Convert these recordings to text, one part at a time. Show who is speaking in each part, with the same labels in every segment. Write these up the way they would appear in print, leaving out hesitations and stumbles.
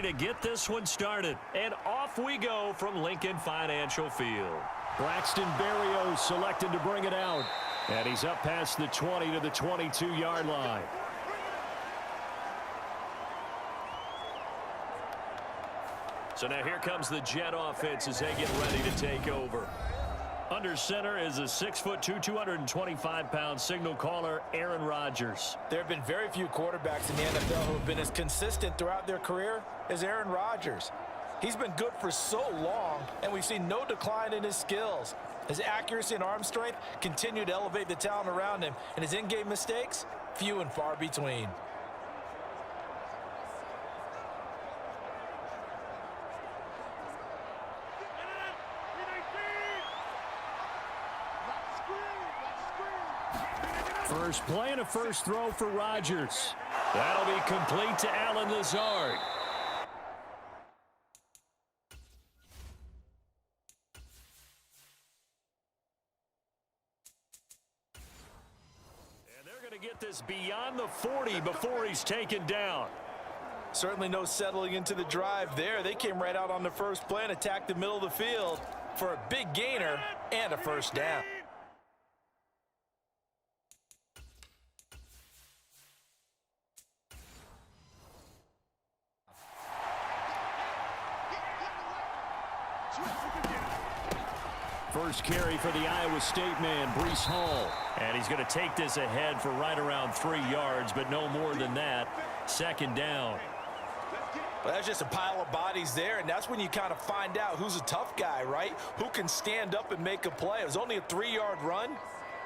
Speaker 1: ready to get this one started. And off we go from Lincoln Financial Field.
Speaker 2: Braxton Berrios selected to bring it out. And he's up past the 20 to the 22-yard line.
Speaker 1: So now here comes the Jet offense as they get ready to take over. Under center is a 6'2", 225-pound signal caller, Aaron Rodgers.
Speaker 3: There have been very few quarterbacks in the NFL who have been as consistent throughout their career as Aaron Rodgers. He's been good for so long, and we've seen no decline in his skills. His accuracy and arm strength continue to elevate the talent around him, and his in-game mistakes, few and far between.
Speaker 2: First play and a first throw for Rodgers. That'll be complete to Allen Lazard.
Speaker 1: And they're going to get this beyond the 40 before he's taken down.
Speaker 3: Certainly no settling into the drive there. They came right out on the first play and attacked the middle of the field for a big gainer and a first down.
Speaker 2: First carry for the Iowa State man, Breece Hall.
Speaker 1: And he's going to take this ahead for right around 3 yards, but no more than that. Second down.
Speaker 3: Well, that's just a pile of bodies there, and that's when you kind of find out who's a tough guy, right? Who can stand up and make a play. It was only a 3-yard run,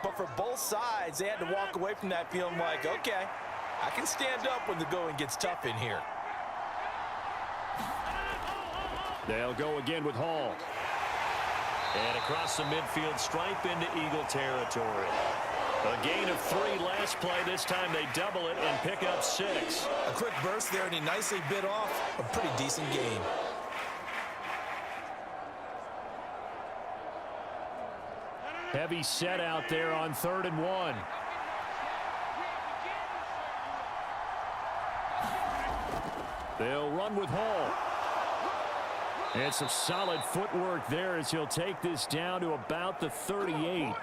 Speaker 3: but for both sides, they had to walk away from that feeling like, okay, I can stand up when the going gets tough in here.
Speaker 2: They'll go again with Hall.
Speaker 1: And across the midfield stripe into Eagle territory. A gain of 3 last play. This time they double it and pick up 6.
Speaker 3: A quick burst there, and he nicely bit off a pretty decent gain.
Speaker 2: Heavy set out there on 3rd and 1. They'll run with Hall. And some solid footwork there as he'll take this down to about the 38.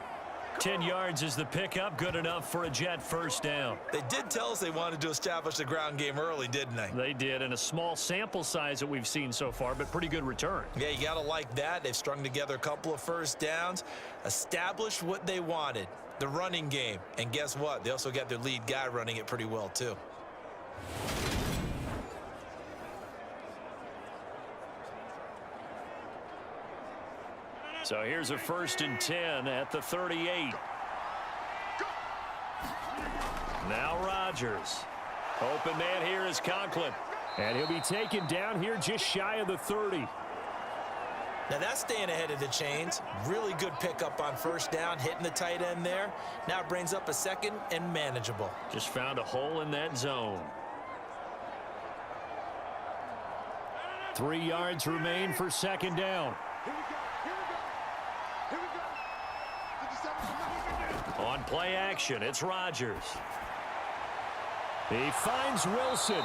Speaker 1: 10 yards is the pickup. Good enough for a Jet first down.
Speaker 3: They did tell us they wanted to establish the ground game early, didn't they?
Speaker 1: They did, and a small sample size that we've seen so far, but pretty good return.
Speaker 3: Yeah, you got to like that. They've strung together a couple of first downs, established what they wanted, the running game. And guess what? They also got their lead guy running it pretty well, too.
Speaker 1: So here's a 1st and 10 at the 38. Now Rodgers. Open man here is Conklin.
Speaker 2: And he'll be taken down here just shy of the 30.
Speaker 3: Now that's staying ahead of the chains. Really good pickup on first down, hitting the tight end there. Now it brings up a 2nd and manageable.
Speaker 1: Just found a hole in that zone.
Speaker 2: 3 yards remain for 2nd down.
Speaker 1: On play action, it's Rodgers.
Speaker 2: He finds Wilson.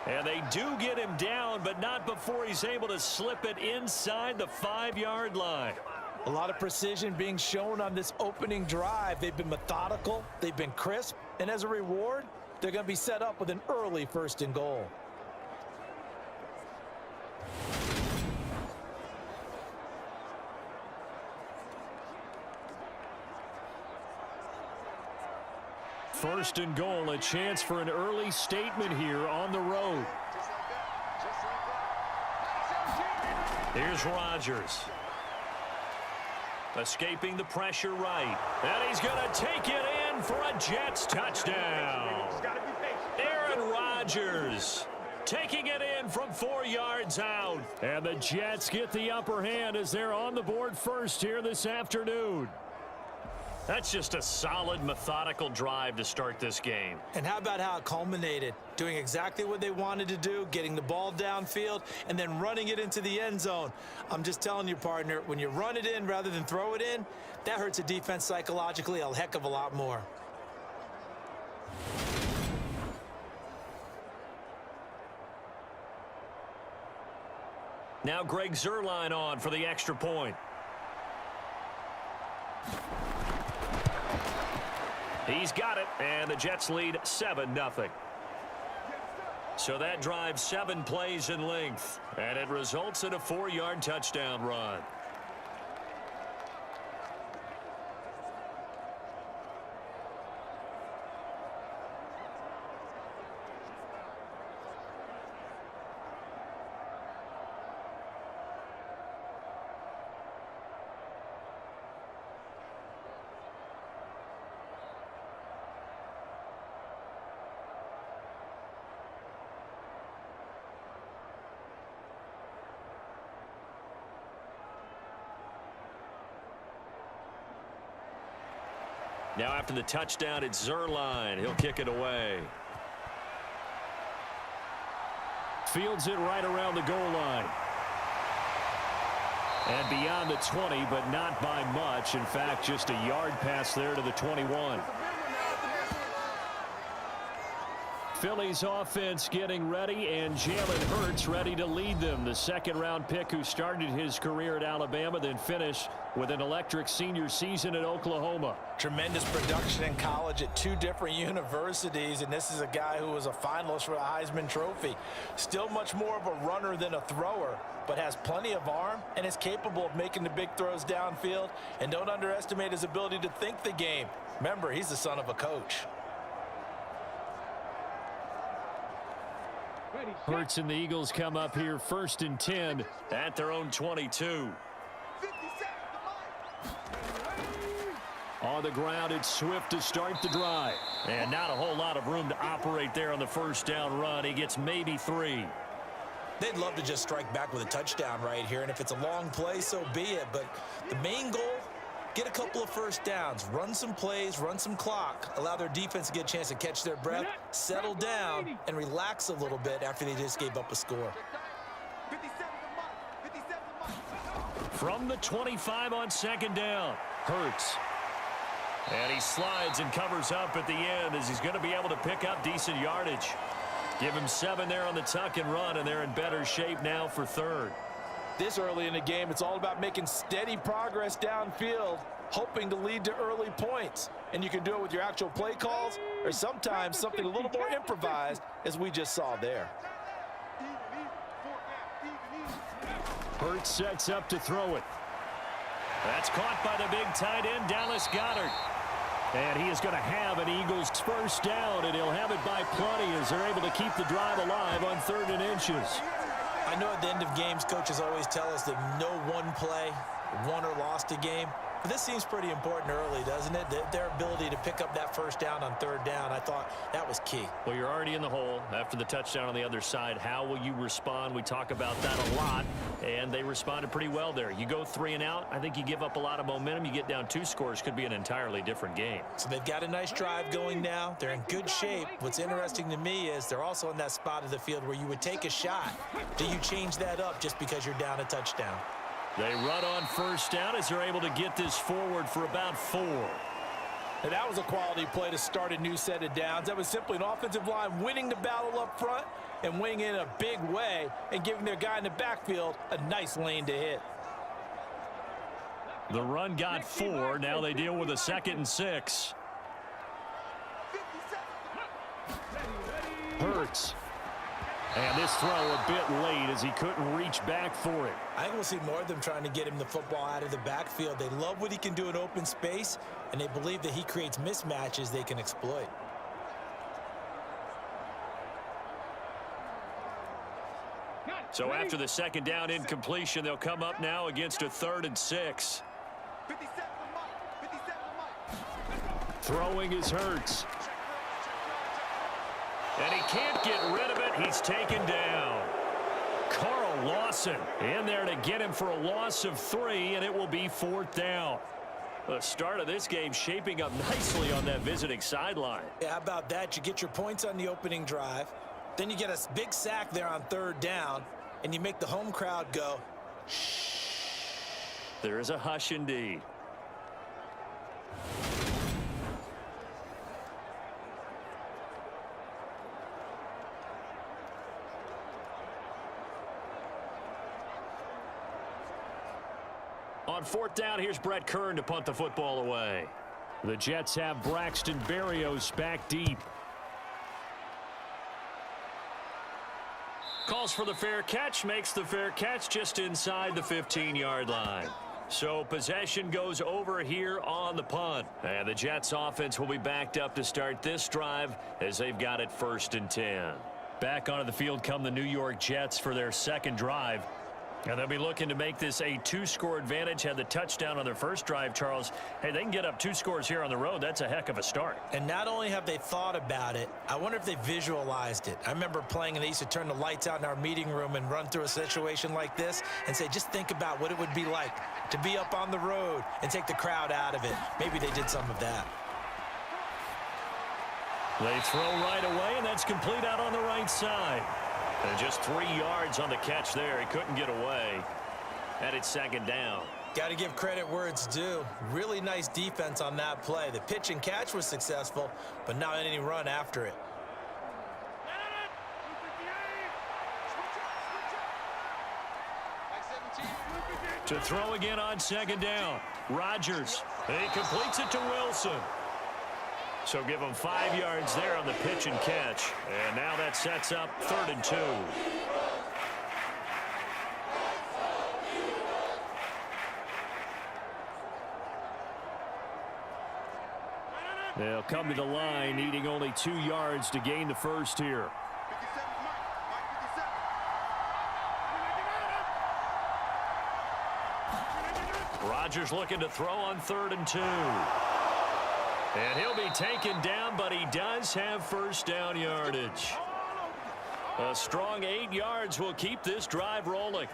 Speaker 1: And they do get him down, but not before he's able to slip it inside the 5-yard line.
Speaker 3: A lot of precision being shown on this opening drive. They've been methodical, they've been crisp, and as a reward, they're going to be set up with an early 1st and goal.
Speaker 2: First and goal, a chance for an early statement here on the road.
Speaker 1: Here's Rodgers. Escaping the pressure right. And he's going to take it in for a Jets touchdown. Aaron Rodgers taking it in from 4 yards out.
Speaker 2: And the Jets get the upper hand as they're on the board first here this afternoon.
Speaker 1: That's just a solid, methodical drive to start this game.
Speaker 3: And how about how it culminated? Doing exactly what they wanted to do, getting the ball downfield, and then running it into the end zone. I'm just telling you, partner, when you run it in rather than throw it in, that hurts a defense psychologically a heck of a lot more.
Speaker 1: Now Greg Zuerlein on for the extra point. He's got it, and the Jets lead 7-0. So that drives 7 plays in length, and it results in a 4-yard touchdown run. Now after the touchdown, it's Zuerlein. He'll kick it away.
Speaker 2: Fields it right around the goal line. And beyond the 20, but not by much. In fact, just a yard pass there to the 21. Philly's offense getting ready, and Jalen Hurts ready to lead them. The second-round pick who started his career at Alabama, then finished with an electric senior season at Oklahoma.
Speaker 3: Tremendous production in college at 2 different universities, and this is a guy who was a finalist for the Heisman Trophy. Still much more of a runner than a thrower, but has plenty of arm and is capable of making the big throws downfield. And don't underestimate his ability to think the game. Remember, he's the son of a coach.
Speaker 2: Hurts and the Eagles come up here 1st and 10
Speaker 1: at their own 22.
Speaker 2: On the ground, it's Swift to start the drive.
Speaker 1: And not a whole lot of room to operate there on the first down run. He gets maybe 3.
Speaker 3: They'd love to just strike back with a touchdown right here, and if it's a long play, so be it. But the main goal, get a couple of first downs, run some plays, run some clock, allow their defense to get a chance to catch their breath, settle down, and relax a little bit after they just gave up a score.
Speaker 1: From the 25 on second down, Hurts. And he slides and covers up at the end as he's going to be able to pick up decent yardage. Give him 7 there on the tuck and run, and they're in better shape now for 3rd.
Speaker 3: This early in the game, it's all about making steady progress downfield, hoping to lead to early points. And you can do it with your actual play calls or sometimes something a little more improvised, as we just saw there.
Speaker 2: Hurts sets up to throw it.
Speaker 1: That's caught by the big tight end, Dallas Goedert.
Speaker 2: And he is going to have an Eagles first down, and he'll have it by plenty as they're able to keep the drive alive on 3rd and inches.
Speaker 3: I know at the end of games, coaches always tell us that no one play won or lost a game. But this seems pretty important early, doesn't it? Their ability to pick up that first down on 3rd down, I thought that was key.
Speaker 1: Well, you're already in the hole after the touchdown on the other side. How will you respond? We talk about that a lot, and they responded pretty well there. You go 3 and out, I think you give up a lot of momentum. You get down 2 scores, could be an entirely different game.
Speaker 3: So they've got a nice drive going now. They're in good shape. What's interesting to me is they're also in that spot of the field where you would take a shot. Do you change that up just because you're down a touchdown?
Speaker 1: They run on first down as they're able to get this forward for about 4.
Speaker 3: And that was a quality play to start a new set of downs. That was simply an offensive line winning the battle up front and winning in a big way and giving their guy in the backfield a nice lane to hit.
Speaker 1: The run got 4. Now they deal with a 2nd and 6.
Speaker 2: Hurts. And this throw a bit late as he couldn't reach back for it.
Speaker 3: I think we'll see more of them trying to get him the football out of the backfield. They love what he can do in open space, and they believe that he creates mismatches they can exploit.
Speaker 1: So after the 2nd down incompletion, they'll come up now against a 3rd and 6.
Speaker 2: Throwing is Hurts.
Speaker 1: And he can't get rid of it. He's taken down. Carl Lawson in there to get him for a loss of 3, and it will be 4th down. The start of this game shaping up nicely on that visiting sideline.
Speaker 3: Yeah, how about that? You get your points on the opening drive. Then you get a big sack there on 3rd down, and you make the home crowd go, shh.
Speaker 1: There is a hush indeed.
Speaker 2: On fourth down, here's Brett Kern to punt the football away. The Jets have Braxton Berrios back deep. Calls for the fair catch, makes the fair catch just inside the 15-yard line. So possession goes over here on the punt. And the Jets offense will be backed up to start this drive as they've got it 1st and 10. Back onto the field come the New York Jets for their second drive. And they'll be looking to make this a 2-score advantage. Had the touchdown on their first drive, Charles. Hey, they can get up 2 scores here on the road. That's a heck of a start.
Speaker 3: And not only have they thought about it, I wonder if they visualized it. I remember playing and they used to turn the lights out in our meeting room and run through a situation like this and say, just think about what it would be like to be up on the road and take the crowd out of it. Maybe they did some of that.
Speaker 2: They throw right away, and that's complete out on the right side. And just 3 yards on the catch there. He couldn't get away. And it's 2nd down.
Speaker 3: Got to give credit where it's due. Really nice defense on that play. The pitch and catch was successful, but not any run after it.
Speaker 2: To throw again on 2nd down. Rodgers. He completes it to Wilson. So give him 5 yards there on the pitch and catch. And now that sets up 3rd and 2. They'll come to the line, needing only 2 yards to gain the first here. Rodgers looking to throw on 3rd and 2. And he'll be taken down, but he does have first down yardage. A strong 8 yards will keep this drive rolling.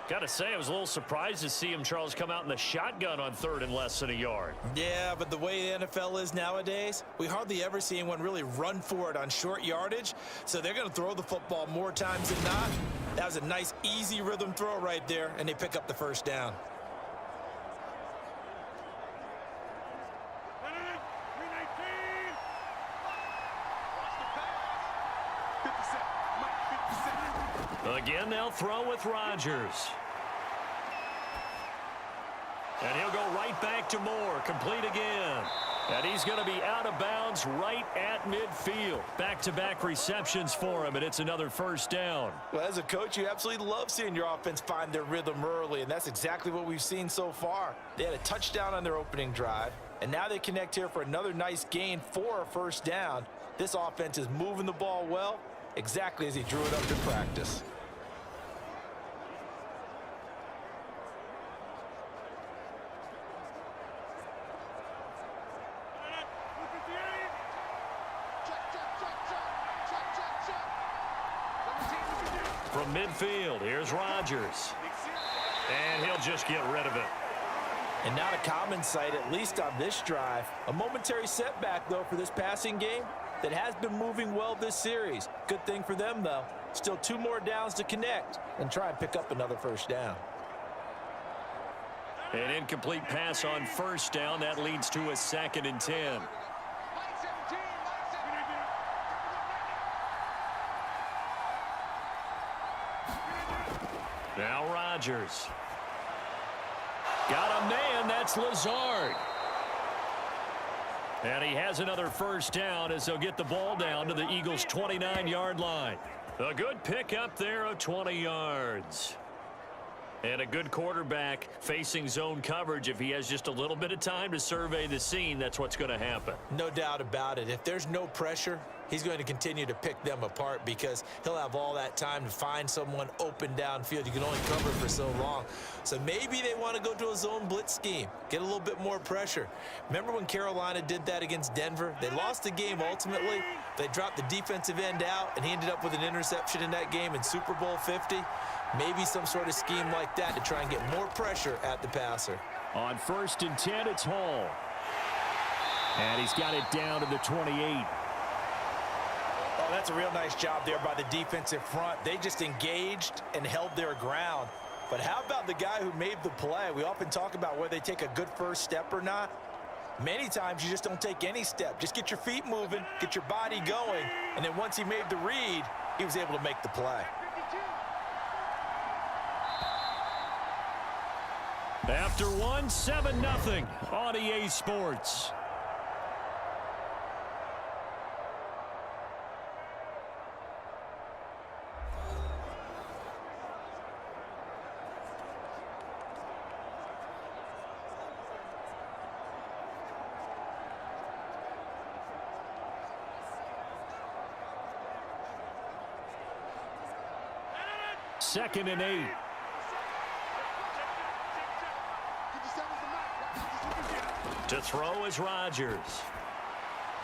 Speaker 2: Got to say, I was a little surprised to see him, Charles, come out in the shotgun on 3rd and less than a yard.
Speaker 3: Yeah, but the way the NFL is nowadays, we hardly ever see anyone really run for it on short yardage. So they're going to throw the football more times than not. That was a nice, easy rhythm throw right there, and they pick up the first down.
Speaker 2: Again, they'll throw with Rodgers. And he'll go right back to Moore. Complete again. And he's going to be out of bounds right at midfield. Back-to-back receptions for him, and it's another first down.
Speaker 3: Well, as a coach, you absolutely love seeing your offense find their rhythm early, and that's exactly what we've seen so far. They had a touchdown on their opening drive, and now they connect here for another nice gain for a first down. This offense is moving the ball well, exactly as he drew it up in practice.
Speaker 2: From midfield, here's Rodgers. And he'll just get rid of it.
Speaker 3: And not a common sight, at least on this drive. A momentary setback, though, for this passing game that has been moving well this series. Good thing for them, though. Still 2 more downs to connect and try and pick up another first down.
Speaker 2: An incomplete pass on first down. That leads to a 2nd and 10. Now Rodgers. Got a man. That's Lazard. And he has another first down as they'll get the ball down to the Eagles' 29-yard line. A good pickup there of 20 yards. And a good quarterback facing zone coverage. If he has just a little bit of time to survey the scene, that's what's going to happen.
Speaker 3: No doubt about it. If there's no pressure, he's going to continue to pick them apart because he'll have all that time to find someone open downfield. You can only cover for so long. So maybe they want to go to a zone blitz scheme, get a little bit more pressure. Remember when Carolina did that against Denver? They lost the game ultimately. They dropped the defensive end out, and he ended up with an interception in that game in Super Bowl 50. Maybe some sort of scheme like that to try and get more pressure at the passer.
Speaker 2: On 1st and 10, it's Hall. And he's got it down to the 28.
Speaker 3: Oh, that's a real nice job there by the defensive front. They just engaged and held their ground. But how about the guy who made the play? We often talk about whether they take a good first step or not. Many times you just don't take any step. Just get your feet moving, get your body going, and then once he made the read, he was able to make the play.
Speaker 2: After one, 7-0 on EA Sports. Second and 8.
Speaker 1: To throw is Rodgers.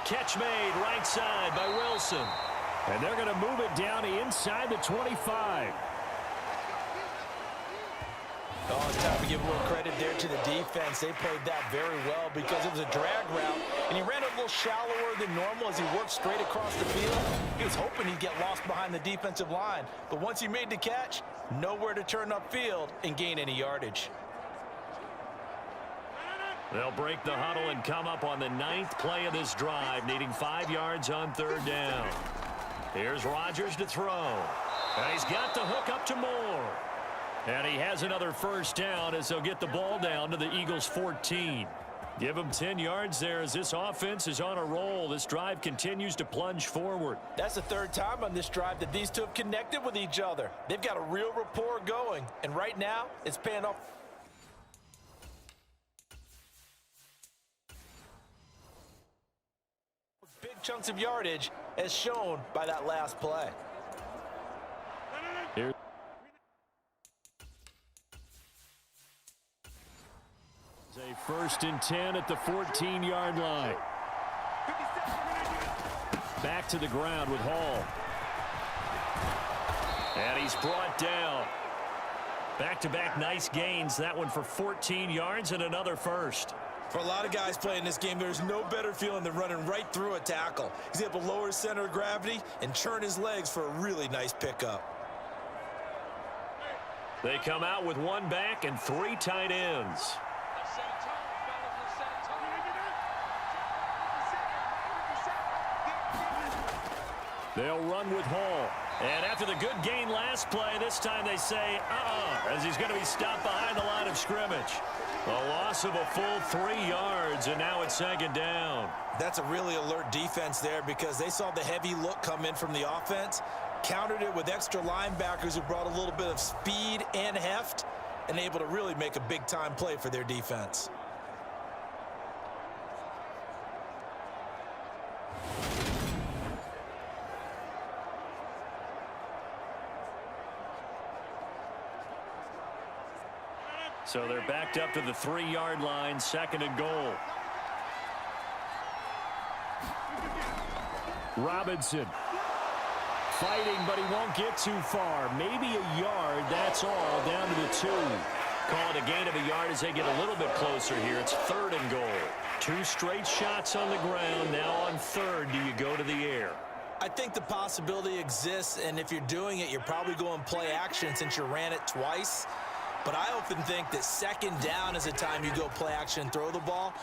Speaker 1: Catch made right side by Wilson.
Speaker 2: And they're going to move it down inside the 25.
Speaker 3: Oh, it's time to give a little credit there to the defense. They played that very well because it was a drag route, and he ran a little shallower than normal as he worked straight across the field. He was hoping he'd get lost behind the defensive line, but once he made the catch, nowhere to turn upfield and gain any yardage.
Speaker 1: They'll break the huddle and come up on the 9th play of this drive, needing 5 yards on 3rd down. Here's Rodgers to throw. And he's got the hook up to Moore. And he has another first down as they'll get the ball down to the Eagles' 14. Give them 10 yards there as this offense is on a roll. This drive continues to plunge forward.
Speaker 3: That's the 3rd time on this drive that these two have connected with each other. They've got a real rapport going, and right now it's paying off. Big chunks of yardage as shown by that last play.
Speaker 2: Here. A 1st and 10 at the 14-yard line. Back to the ground with Hall.
Speaker 1: And he's brought down. Back-to-back nice gains. That one for 14 yards and another first.
Speaker 3: For a lot of guys playing this game, there's no better feeling than running right through a tackle. He's able to lower his center of gravity and churn his legs for a really nice pickup.
Speaker 1: They come out with 1 back and 3 tight ends.
Speaker 2: They'll run with Hall.
Speaker 1: And after the good gain last play, this time they say, as he's going to be stopped behind the line of scrimmage. A loss of a full 3 yards, and now it's 2nd down.
Speaker 3: That's a really alert defense there because they saw the heavy look come in from the offense, countered it with extra linebackers who brought a little bit of speed and heft, and able to really make a big-time play for their defense.
Speaker 1: So they're backed up to the 3-yard line, 2nd and goal.
Speaker 2: Robinson fighting, but he won't get too far. Maybe a yard, that's all, down to the 2.
Speaker 1: Call it a gain of a yard as they get a little bit closer here. It's 3rd and goal. 2 straight shots on the ground. Now on 3rd, do you go to the air?
Speaker 3: I think the possibility exists, and if you're doing it, you're probably going play action since you ran it twice. But I often think that 2nd down is the time you go play action and throw the ball.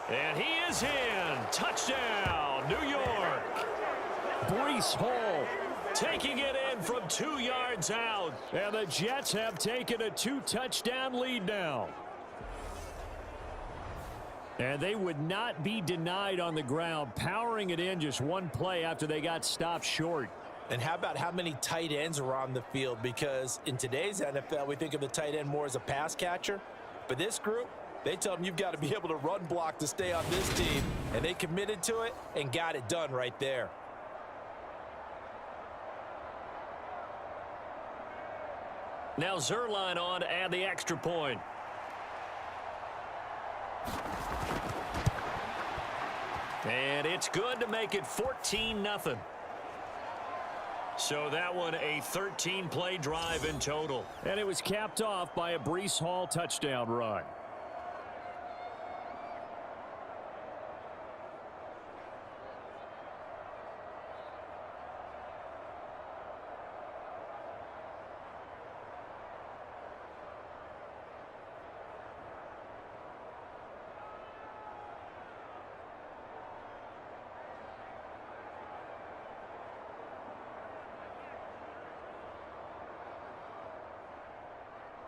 Speaker 1: And he is in. Touchdown, New York.
Speaker 2: Breece Hall
Speaker 1: taking it in from 2 yards out.
Speaker 2: And the Jets have taken a 2-touchdown lead now. And they would not be denied on the ground, powering it in just 1 play after they got stopped short.
Speaker 3: And how about how many tight ends are on the field? Because in today's NFL, we think of the tight end more as a pass catcher. But this group, they tell them you've got to be able to run block to stay on this team. And they committed to it and got it done right there.
Speaker 1: Now Zerline on to add the extra point. And it's good to make it 14-0. So that one a 13-play drive in total.
Speaker 2: And it was capped off by a Breece Hall touchdown run.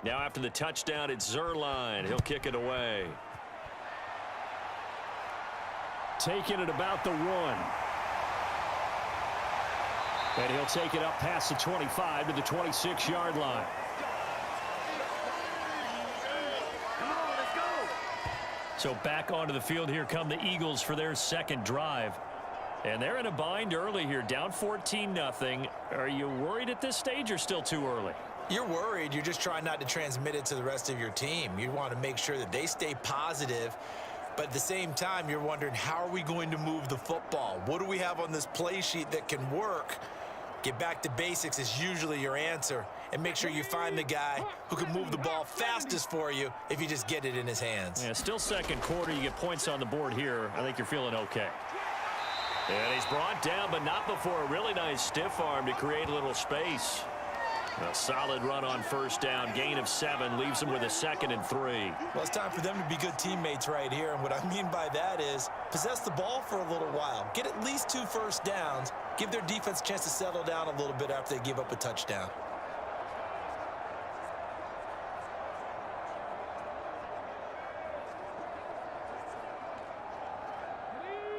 Speaker 1: Now after the touchdown, it's Zerline. He'll kick it away.
Speaker 2: Taking it about the 1. And he'll take it up past the 25 to the 26-yard line.
Speaker 1: So back onto the field here come the Eagles for their second drive. And they're in a bind early here, down 14-0. Are you worried at this stage or still too early?
Speaker 3: You're worried. You're just trying not to transmit it to the rest of your team. You want to make sure that they stay positive. But at the same time, you're wondering, how are we going to move the football? What do we have on this play sheet that can work? Get back to basics is usually your answer. And make sure you find the guy who can move the ball fastest for you if you just get it in his hands.
Speaker 1: Yeah, still second quarter. You get points on the board here. I think you're feeling okay. And he's brought down, but not before a really nice stiff arm to create a little space. A solid run on first down. Gain of 7 leaves him with a 2nd and 3.
Speaker 3: Well, it's time for them to be good teammates right here. And what I mean by that is possess the ball for a little while. Get at least 2 first downs. Give their defense a chance to settle down a little bit after they give up a touchdown.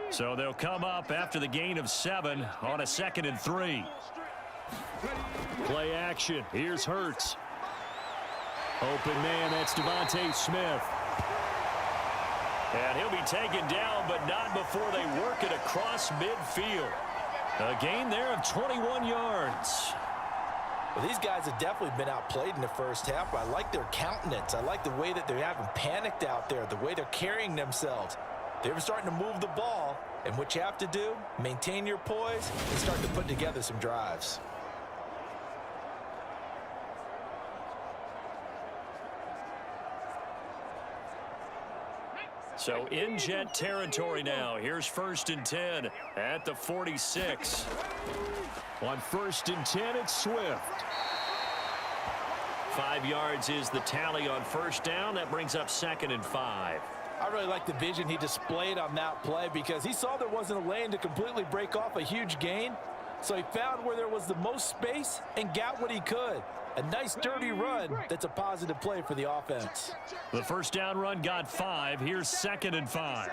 Speaker 1: So they'll come up after the gain of 7 on a 2nd and 3.
Speaker 2: Play action. Here's Hurts. Open man, that's Devontae Smith.
Speaker 1: And he'll be taken down, but not before they work it across midfield. A gain there of 21 yards.
Speaker 3: Well, these guys have definitely been outplayed in the first half, but I like their countenance. I like the way that they haven't panicked out there, the way they're carrying themselves. They're starting to move the ball, and what you have to do, maintain your poise and start to put together some drives.
Speaker 1: So in Jet territory now. Here's 1st and 10 at the 46.
Speaker 2: On 1st and 10, it's Swift.
Speaker 1: 5 yards is the tally on first down. That brings up 2nd and 5.
Speaker 3: I really like the vision he displayed on that play because he saw there wasn't a lane to completely break off a huge gain. So he found where there was the most space and got what he could. A nice dirty run that's a positive play for the offense.
Speaker 1: The first down run got 5. Here's 2nd and 5.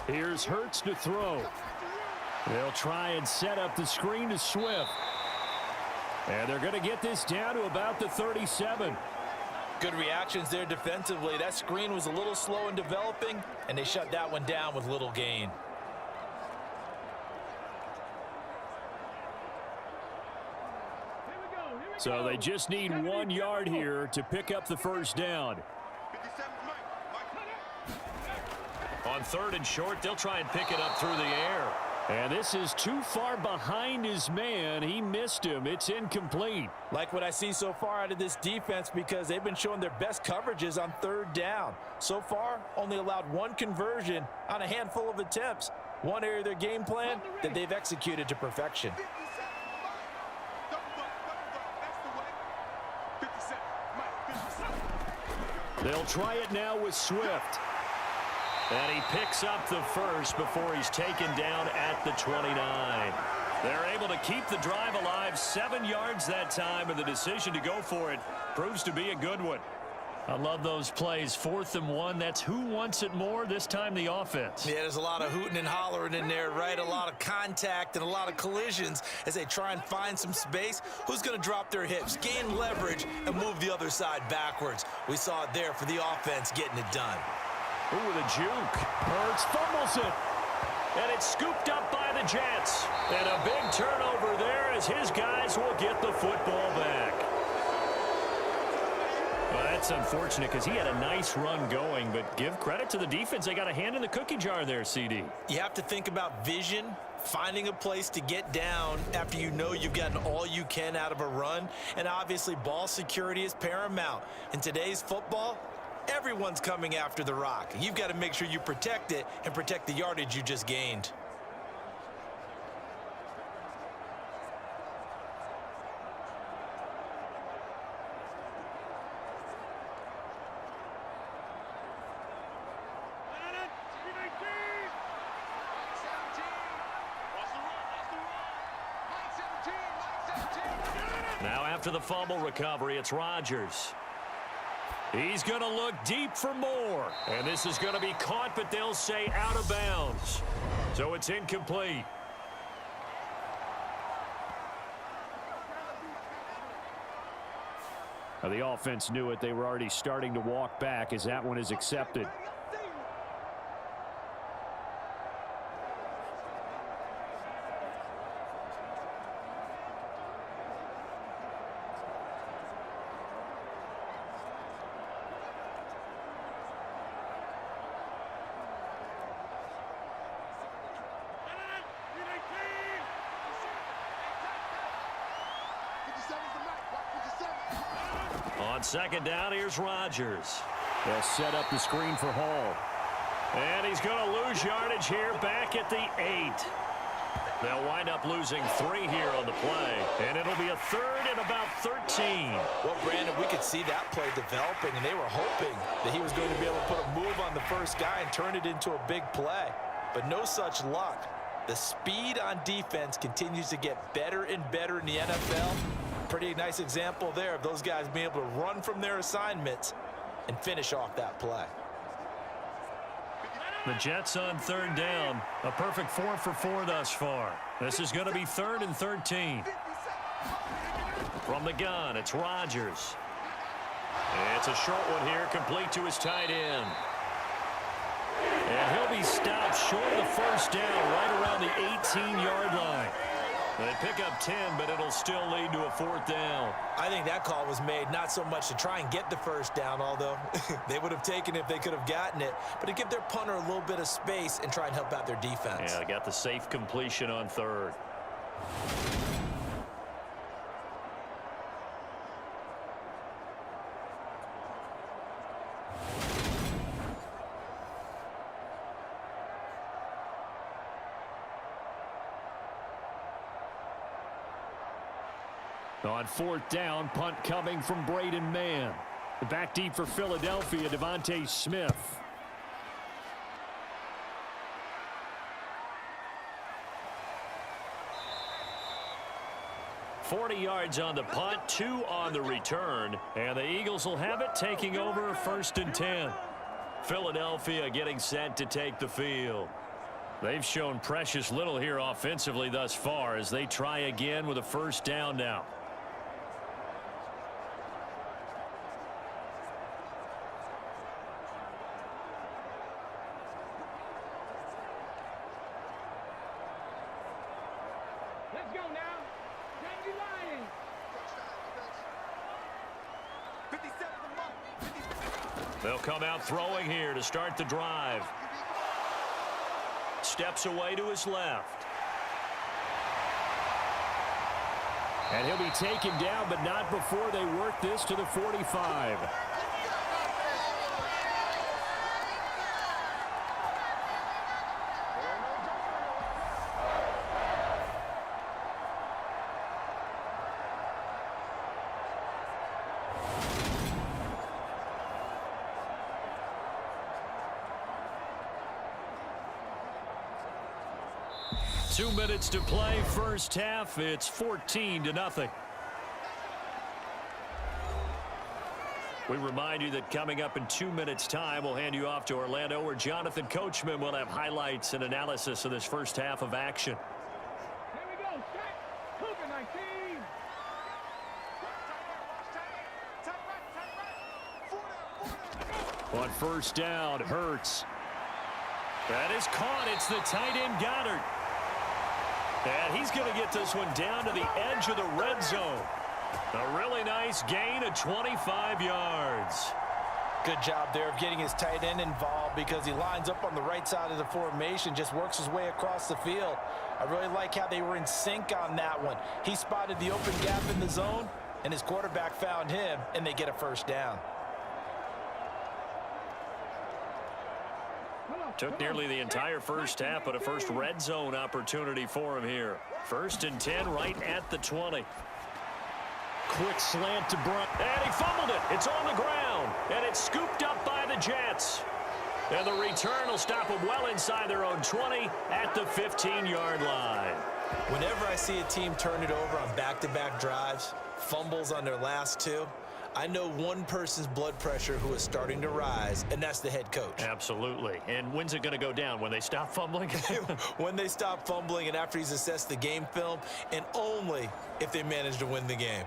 Speaker 2: Here's Hurts to throw. They'll try and set up the screen to Swift. And they're going to get this down to about the 37.
Speaker 3: Good reactions there defensively. That screen was a little slow in developing, and they shut that one down with little gain.
Speaker 2: So they just need 1 yard here to pick up the first down.
Speaker 1: On 3rd and short, they'll try and pick it up through the air.
Speaker 2: And this is too far behind his man. He missed him. It's incomplete.
Speaker 3: Like what I see so far out of this defense because they've been showing their best coverages on 3rd down. So far, only allowed 1 conversion on a handful of attempts. One area of their game plan that they've executed to perfection.
Speaker 2: They'll try it now with Swift.
Speaker 1: And he picks up the first before he's taken down at the 29. They're able to keep the drive alive, 7 yards that time, and the decision to go for it proves to be a good one. I love those plays. 4th and 1. That's who wants it more, this time the offense.
Speaker 3: Yeah, there's a lot of hooting and hollering in there, right? A lot of contact and a lot of collisions as they try and find some space. Who's going to drop their hips, gain leverage, and move the other side backwards? We saw it there for the offense getting it done.
Speaker 2: Ooh, the juke. Hurts fumbles it.
Speaker 1: And it's scooped up by the Jets. And a big turnover there as his guys will get the football back. Well, that's unfortunate because he had a nice run going, but give credit to the defense. They got a hand in the cookie jar there, CD.
Speaker 3: You have to think about vision, finding a place to get down after you know you've gotten all you can out of a run. And obviously, ball security is paramount. In today's football, everyone's coming after the rock. You've got to make sure you protect it and protect the yardage you just gained.
Speaker 1: Now after the fumble recovery, it's Rodgers. He's going to look deep for more. And this is going to be caught, but they'll say out of bounds. So it's incomplete.
Speaker 2: Now the offense knew it. They were already starting to walk back as that one is accepted.
Speaker 1: On second down, here's Rodgers.
Speaker 2: They'll set up the screen for Hall.
Speaker 1: And he's going to lose yardage here back at the 8. They'll wind up losing 3 here on the play. And it'll be a third and about 13.
Speaker 3: Well, Brandon, we could see that play developing, and they were hoping that he was going to be able to put a move on the first guy and turn it into a big play. But no such luck. The speed on defense continues to get better and better in the NFL. Pretty nice example there of those guys being able to run from their assignments and finish off that play.
Speaker 1: The Jets on third down. A perfect 4 for 4 thus far. This is going to be 3rd and 13. From the gun, it's Rodgers. It's a short one here, complete to his tight end. And he'll be stopped short of the first down right around the 18-yard line. They pick up 10, but it'll still lead to a 4th down.
Speaker 3: I think that call was made not so much to try and get the first down, although they would have taken it if they could have gotten it, but to give their punter a little bit of space and try and help out their defense.
Speaker 1: Yeah, they got the safe completion on 3rd.
Speaker 2: On 4th down, punt coming from Braden Mann. Back deep for Philadelphia, Devontae Smith.
Speaker 1: $40 yards on the punt, 2 on the return, and the Eagles will have it, taking over 1st and 10. Philadelphia getting set to take the field. They've shown precious little here offensively thus far as they try again with a 1st down now.
Speaker 4: Let's go now. Dandy Lions. 57
Speaker 1: They'll come out throwing here to start the drive. Steps away to his left.
Speaker 2: And he'll be taken down, but not before they work this to the 45.
Speaker 1: Two minutes to play, first half. It's 14-0. We remind you that coming up in 2 minutes' time, we'll hand you off to Orlando, where Jonathan Coachman will have highlights and analysis of this first half of action.
Speaker 4: Here we go. Set. Cougar 19.
Speaker 2: On 1st down, Hurts.
Speaker 1: That is caught. It's the tight end, Goddard. And he's going to get this one down to the edge of the red zone. A really nice gain of 25 yards.
Speaker 3: Good job there of getting his tight end involved because he lines up on the right side of the formation, just works his way across the field. I really like how they were in sync on that one. He spotted the open gap in the zone, and his quarterback found him, and they get a 1st down.
Speaker 1: Took nearly the entire first half, but a first red zone opportunity for him here. 1st and 10 right at the 20.
Speaker 2: Quick slant to Brunt.
Speaker 1: And he fumbled it. It's on the ground. And it's scooped up by the Jets. And the return will stop them well inside their own 20 at the 15-yard line.
Speaker 3: Whenever I see a team turn it over on back-to-back drives, fumbles on their last two. I know one person's blood pressure who is starting to rise, and that's the head coach.
Speaker 1: Absolutely. And when's it going to go down? When they stop fumbling?
Speaker 3: When they stop fumbling and after he's assessed the game film, and only if they manage to win the game.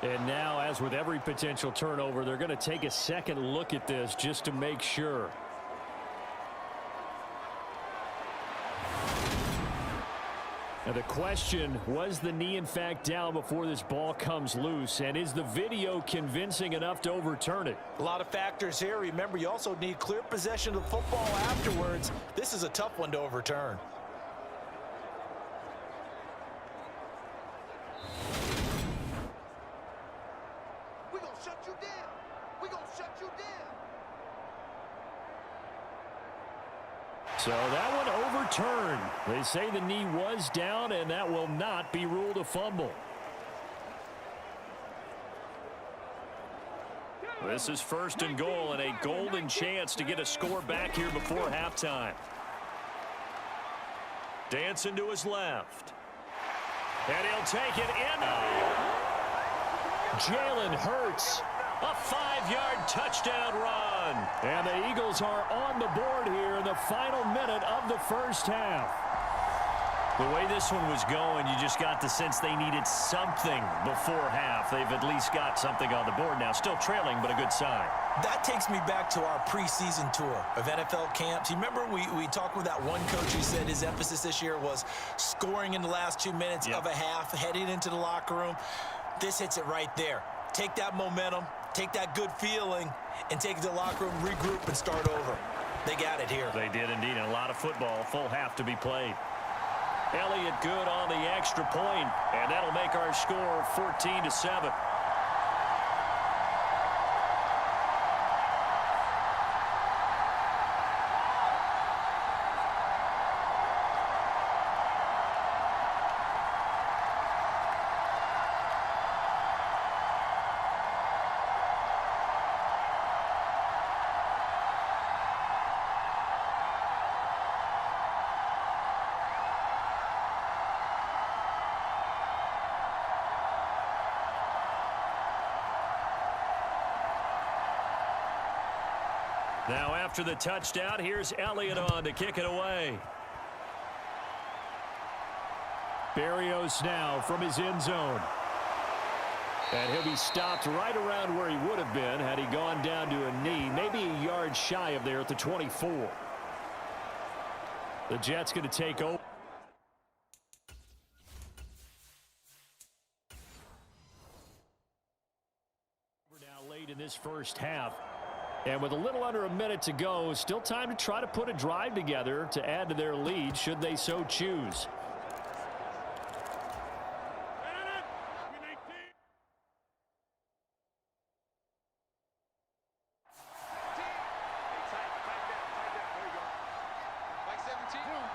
Speaker 2: And now, as with every potential turnover, they're going to take a second look at this just to make sure. Now the question, was the knee in fact down before this ball comes loose? And is the video convincing enough to overturn it?
Speaker 3: A lot of factors here. Remember, you also need clear possession of the football afterwards. This is a tough one to overturn.
Speaker 5: We're going to shut you down. We're going to shut you down.
Speaker 2: So that one overturned. They say the knee was down, and that will not be ruled a fumble.
Speaker 1: This is 1st and goal, and a golden chance to get a score back here before halftime. Dancing to his left. And he'll take it in.
Speaker 2: Jalen Hurts.
Speaker 1: A 5-yard touchdown run.
Speaker 2: And the Eagles are on the board here in the final minute of the first half.
Speaker 1: The way this one was going, you just got the sense they needed something before half. They've at least got something on the board now. Still trailing, but a good sign.
Speaker 3: That takes me back to our preseason tour of NFL camps. You remember we talked with that one coach who said his emphasis this year was scoring in the last 2 minutes of a half, heading into the locker room. This hits it right there. Take that momentum, take that good feeling, and take it to the locker room, regroup, and start over. They got it here.
Speaker 1: They did indeed. And a lot of football, full half to be played. Elliott good on the extra point, and that'll make our score 14-7. Now after the touchdown, here's Elliott on to kick it away.
Speaker 2: Berrios now from his end zone. And he'll be stopped right around where he would have been had he gone down to a knee, maybe a yard shy of there at the 24. The Jets going to take over. Now late in this first half. And with a little under a minute to go, still time to try to put a drive together to add to their lead should they so choose.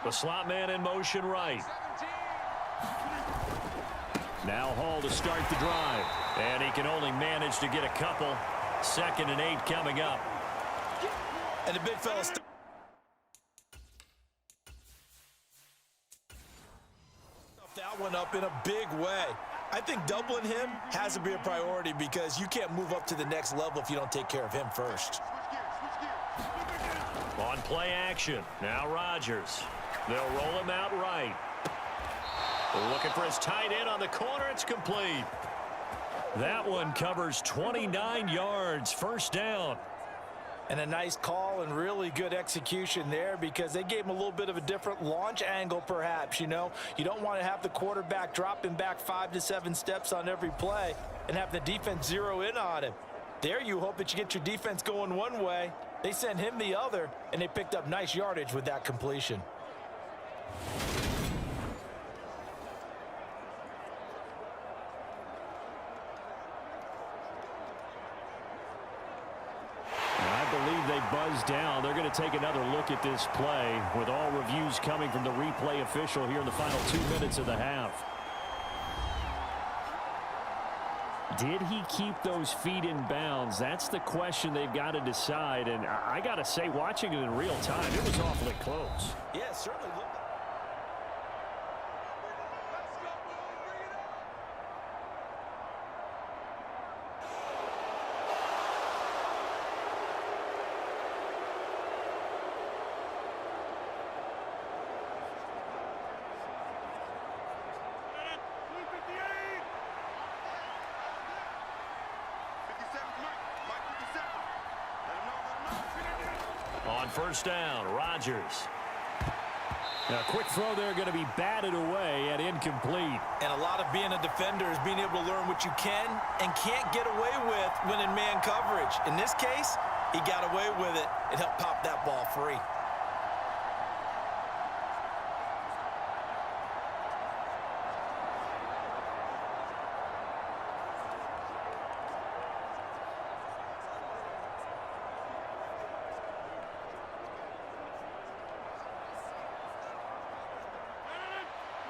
Speaker 1: The slot man in motion right.
Speaker 2: Now Hall to start the drive.
Speaker 1: And he can only manage to get a couple. 2nd and 8 coming up.
Speaker 3: And the big fella that one up in a big way. I think doubling him has to be a priority because you can't move up to the next level if you don't take care of him first.
Speaker 1: On play action. Now Rodgers. They'll roll him out right. Looking for his tight end on the corner. It's complete. That one covers 29 yards. 1st down.
Speaker 3: And a nice call and really good execution there because they gave him a little bit of a different launch angle perhaps, you know. You don't want to have the quarterback dropping back 5 to 7 steps on every play and have the defense zero in on him. There you hope that you get your defense going one way. They sent him the other, and they picked up nice yardage with that completion.
Speaker 2: Buzz down. They're going to take another look at this play with all reviews coming from the replay official here in the final 2 minutes of the half. Did he keep those feet in bounds? That's the question they've got to decide. And I got to say, watching it in real time, it was awfully close.
Speaker 3: Yeah, certainly.
Speaker 1: first down. Rodgers.
Speaker 2: Now, a quick throw there going to be batted away and incomplete.
Speaker 3: And a lot of being a defender is being able to learn what you can and can't get away with when in man coverage. In this case, he got away with it and helped pop that ball free.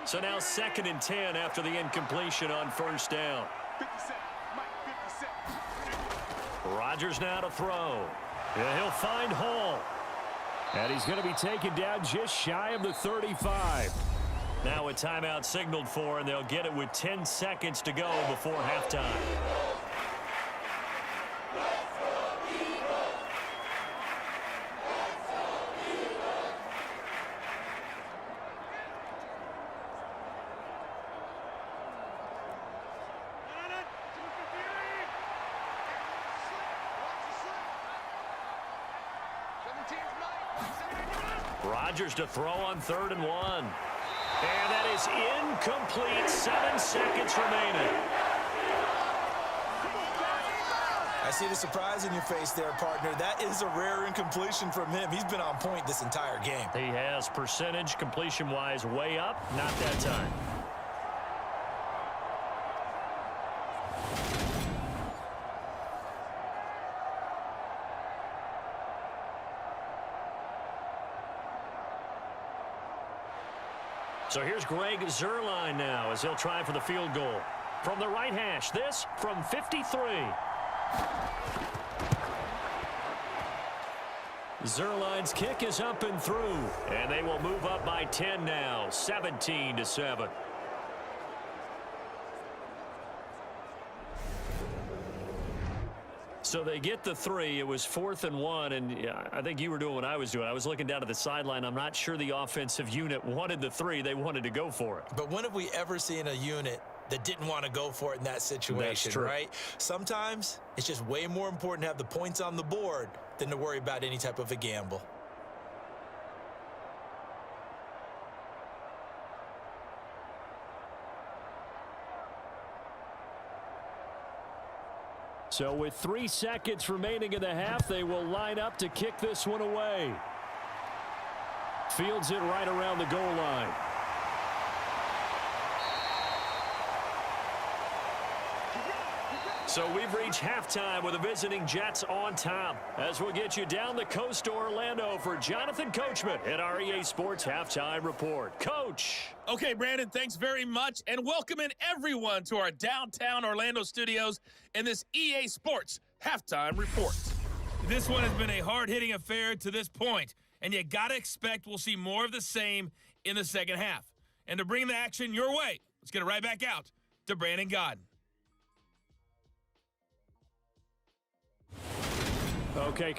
Speaker 1: So now 2nd and 10 after the incompletion on first down.
Speaker 5: 50
Speaker 1: Rodgers now to throw.
Speaker 2: Yeah, he'll find Hall. And he's going to be taken down just shy of the 35.
Speaker 1: Now a timeout signaled for, and they'll get it with 10 seconds to go before halftime. Rodgers to throw on 3rd and 1. And that is incomplete. 7 seconds remaining.
Speaker 3: I see the surprise in your face there, partner. That is a rare incompletion from him. He's been on point this entire game.
Speaker 1: He has percentage completion-wise way up. Not that time. So here's Greg Zuerlein now as he'll try for the field goal. From the right hash, this from 53. Zuerlein's kick is up and through. And they will move up by 10 now, 17-7. So they get the 3. It was 4th and 1, and I think you were doing what I was doing. I was looking down at the sideline. I'm not sure the offensive unit wanted the 3. They wanted to go for it.
Speaker 3: But when have we ever seen a unit that didn't want to go for it in that situation,
Speaker 1: That's true.
Speaker 3: right? Sometimes it's just way more important to have the points on the board than to worry about any type of a gamble.
Speaker 2: So with 3 seconds remaining in the half, they will line up to kick this one away. Fields it right around the goal line.
Speaker 1: So we've reached halftime with the visiting Jets on top. As we'll get you down the coast to Orlando for Jonathan Coachman at our EA Sports Halftime Report. Coach.
Speaker 6: Okay, Brandon, thanks very much. And welcome in everyone to our downtown Orlando studios in this EA Sports Halftime Report. This one has been a hard-hitting affair to this point, and you got to expect we'll see more of the same in the second half. And to bring the action your way, let's get it right back out to Brandon Godden.
Speaker 2: Okay.